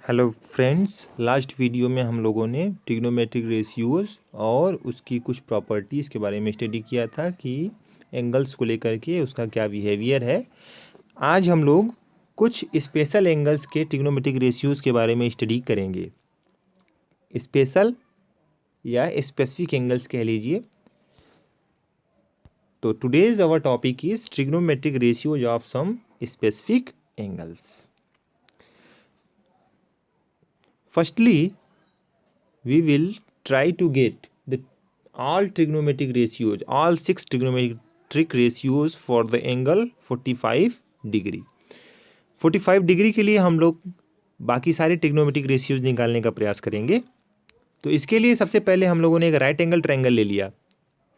Hello friends, last video में हम लोगों ने ट्रिग्नोमेट्रिक रेशियोज और उसकी कुछ प्रॉपर्टीज़ के बारे में स्टडी किया था कि एंगल्स को लेकर के उसका क्या बिहेवियर है। आज हम लोग कुछ स्पेशल एंगल्स के ट्रिग्नोमेट्रिक रेशियोज के बारे में स्टडी करेंगे। स्पेशल या स्पेसिफिक एंगल्स कह लीजिए। तो today's our topic is trigonometric ratios of some specific angles. Firstly, we will try to get all trigonometric ratios, all 6 trigonometric ratios for the angle 45 degree. 45 degree के लिए हम लोग बाकी सारे ट्रिग्नोमेट्रिक रेशियोज निकालने का प्रयास करेंगे। तो इसके लिए सबसे पहले हम लोगों ने एक राइट एंगल ट्रायंगल ले लिया।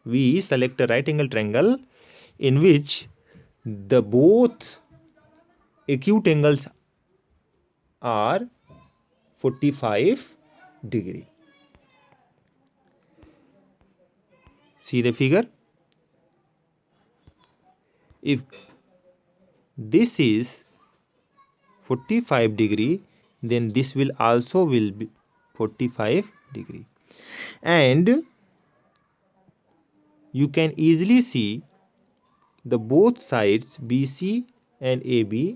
We select a right angle triangle in which the both acute angles are 45 degree. See the figure. If this is 45 degree, then this will also will be 45 degree, and you can easily see the both sides BC and AB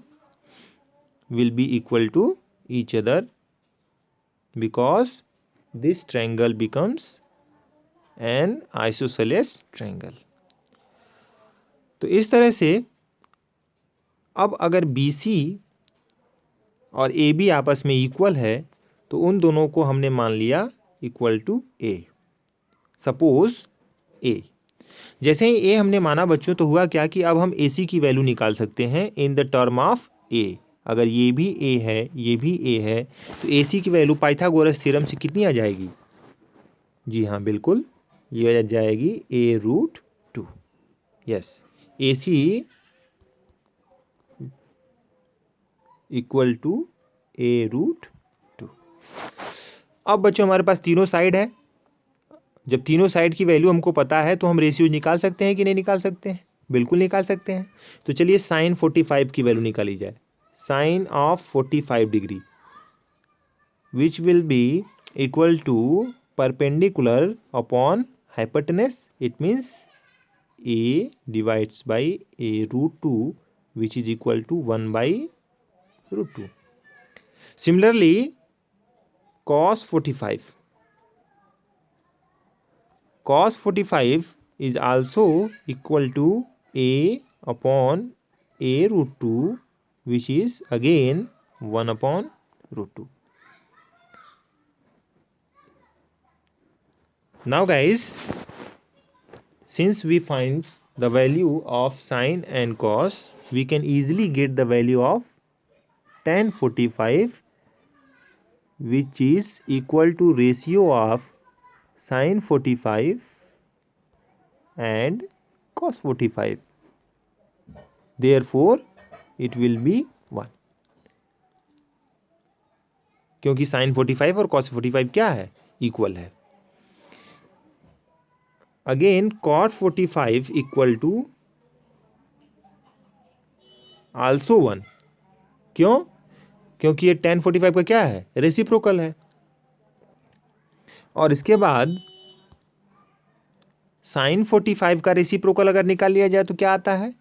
will be equal to each other because this triangle becomes an isosceles triangle. तो इस तरह से अब अगर BC और AB आपस में equal है तो उन दोनों को हमने मान लिया equal to A। Suppose A, जैसे ही A हमने माना बच्चों तो हुआ क्या कि अब हम AC की वैल्यू निकाल सकते हैं in the term of A। अगर ये भी A है, ये भी A है, तो AC की वैल्यू पाइथागोरस थ्योरम से कितनी आ जाएगी? जी हाँ, बिल्कुल, ये आ जाएगी A√2। Yes, AC equal to A√2। अब बच्चों हमारे पास तीनों साइड है। जब तीनों साइड की वैल्यू हमको पता है तो हम रेशियो निकाल सकते हैं कि नहीं निकाल सकते हैं? बिल्कुल निकाल सकते हैं। तो चलिए साइन 45 की वैल्यू निकाली जाए। Sine of 45 degree which will be equal to perpendicular upon hypotenuse. It means A divides by A√2 which is equal to 1/√2. Similarly, cos 45 is also equal to A upon A√2 which is again 1/√2. Now guys, since we find the value of sine and cos, we can easily get the value of tan 45 which is equal to ratio of sine 45 and cos 45. Therefore, it will be 1, क्योंकि sin 45 और cos 45 क्या है? Equal है। Again cot 45 equal to also 1। क्यों? क्योंकि ये tan 45 का क्या है? रेसिप्रोकल है। और इसके बाद sin 45 का रेसिप्रोकल अगर निकाल लिया जाए तो क्या आता है?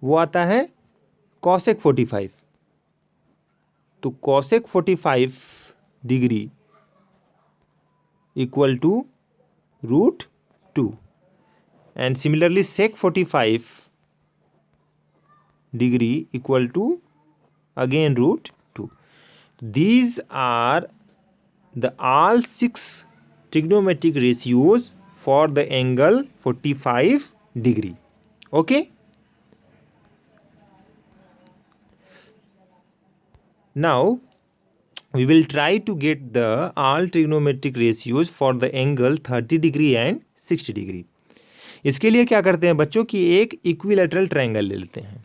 वो आता है cosec 45। तो cosec 45 degree equal to √2 and similarly sec 45 degree equal to again √2. These are the all 6 trigonometric ratios for the angle 45 degree. Okay, now we will try to get the all trigonometric ratios for the angle 30 degree and 60 degree. इसके लिए क्या करते हैं बच्चों कि एक equilateral triangle ले लेते हैं।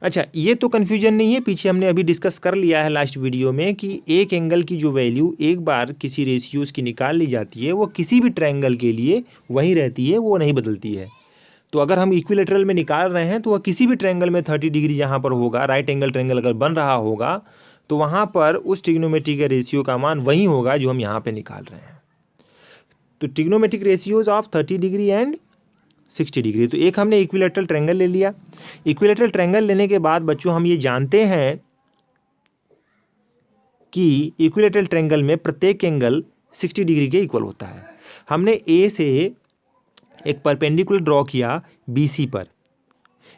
अच्छा, ये तो कन्फ्यूजन नहीं है, पीछे हमने अभी डिस्कस कर लिया है लास्ट वीडियो में कि एक एंगल की जो वैल्यू एक बार किसी रेशियोज की निकाल ली जाती है वो किसी भी ट्रायंगल के लिए वही रहती है, वो नहीं बदलती है। तो अगर हम इक्विलैटरल में निकाल रहे हैं तो वह किसी भी ट्रायंगल में 30 डिग्री जहाँ पर होगा, राइट एंगल ट्रायंगल अगर बन रहा होगा तो वहाँ पर उस ट्रिग्नोमेट्री के रेशियो का मान वही होगा जो हम यहाँ पे निकाल रहे हैं। तो trigonometric ratios of 30 degree and 60 degree. तो एक हमने इक्विलैटरल ट्रायंगल ले लिया। इक्विलैटरल ट्रायंगल लेने के बाद बच्चों हम ये जानते हैं कि इक्विलैटरल ट्रायंगल में प्रत्येक एंगल 60 डिग्री के इक्वल होता है। हमने ए से एक परपेंडिकुलर ड्रॉ किया BC पर,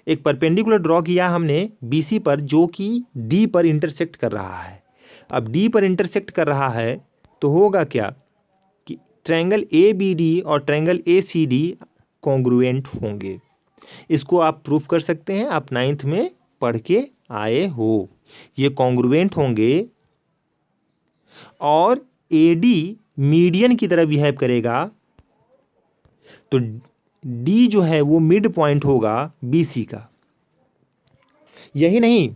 एक परपेंडिकुलर ड्रॉ किया हमने BC पर जो कि D पर इंटरसेक्ट कर रहा है। अब D पर इंटरसेक्ट कर रहा है तो होगा क्या कि ट्रायंगल ABD और ट्रायंगल ACD कॉन्ग्रुएंट होंगे। इसको आप प्रूफ कर सकते हैं, आप 9th में पढ़ के आए हो। ये कॉन्ग्रुएंट होंगे और AD मीडियन की तरह बिहेव करेगा, तो D जो है वो मिड पॉइंट होगा BC का। यही नहीं,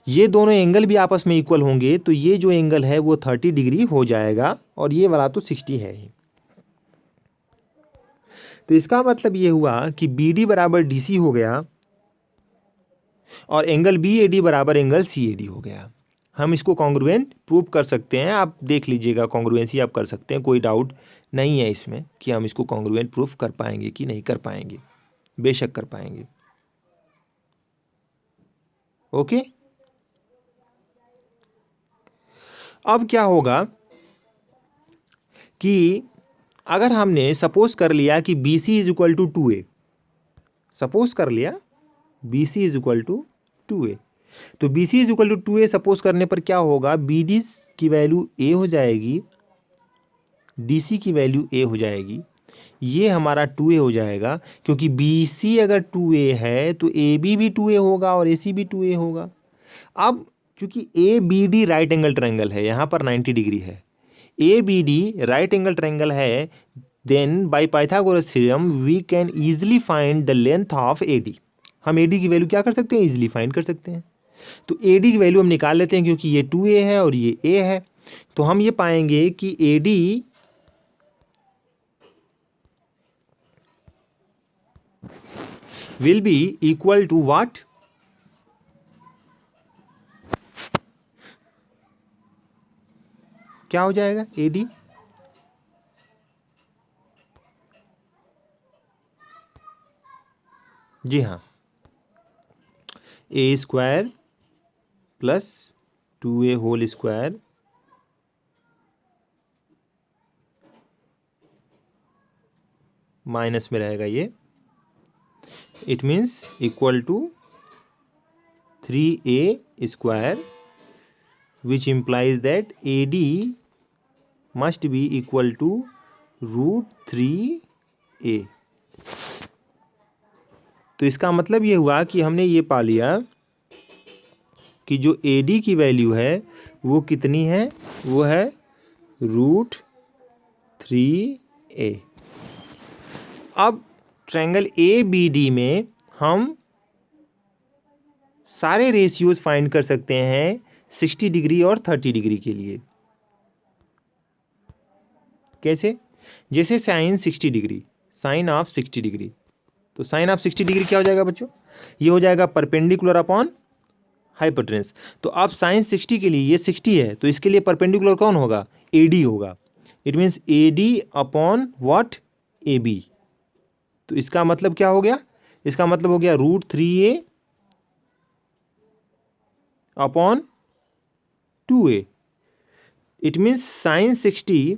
ये दोनों एंगल भी आपस में इक्वल होंगे, तो ये जो एंगल है वो 30 डिग्री हो जाएगा और ये वाला तो 60 है ही। तो इसका मतलब ये हुआ कि BD बराबर DC हो गया और एंगल BAD बराबर एंगल CAD हो गया। हम इसको कॉन्ग्रुएंट प्रूव कर सकते हैं, आप देख लीजिएगा, कॉन्ग्रुएंसी आप कर सकते हैं, कोई डाउट नहीं है इसमें कि हम इसको कॉन्ग्रुएंट प्रूफ कर पाएंगे कि नहीं कर पाएंगे, बेशक कर पाएंगे। ओके, अब क्या होगा कि अगर हमने सपोज कर लिया कि BC is equal to 2A, suppose कर लिया BC is equal to 2A, तो BC is equal to 2A suppose करने पर क्या होगा, BD की वैल्यू A हो जाएगी, DC की वैल्यू A हो जाएगी, ये हमारा 2A हो जाएगा, क्योंकि BC अगर 2A है तो AB भी 2A होगा और AC भी 2A होगा। अब चूंकि ABD राइट एंगल ट्रायंगल है, यहाँ पर 90 डिग्री है, ABD राइट एंगल ट्रायंगल है, then by Pythagoras theorem we can easily find the length of AD। हम AD की वैल्यू क्या कर सकते हैं, इजीली फाइंड कर सकते हैं। तो AD की वैल्यू हम निकाल लेते हैं, क्योंकि ये 2A है और ये A है, तो हम ये पाएंगे कि AD will be equal to what, क्या हो जाएगा AD, जी हाँ, A square plus 2A whole square minus में रहेगा ये, it means equal to 3A square, which implies that AD must be equal to √3A। तो इसका मतलब ये हुआ कि हमने ये पा लिया कि जो AD की वैल्यू है वो कितनी है, वो है √3A। अब ट्रायंगल ABD में हम सारे रेशियोज फाइंड कर सकते हैं 60 डिग्री और 30 डिग्री के लिए। कैसे, जैसे sine 60 degree, sine of 60 degree, तो साइन ऑफ 60 डिग्री क्या हो जाएगा बच्चों, ये हो जाएगा परपेंडिकुलर अपॉन हाइपोटेनस। तो अब साइन 60 के लिए ये 60 है, तो इसके लिए परपेंडिकुलर कौन होगा, AD होगा, it means AD upon what, AB। तो इसका मतलब क्या हो गया, इसका मतलब हो गया √3A upon 2A। It means sign 60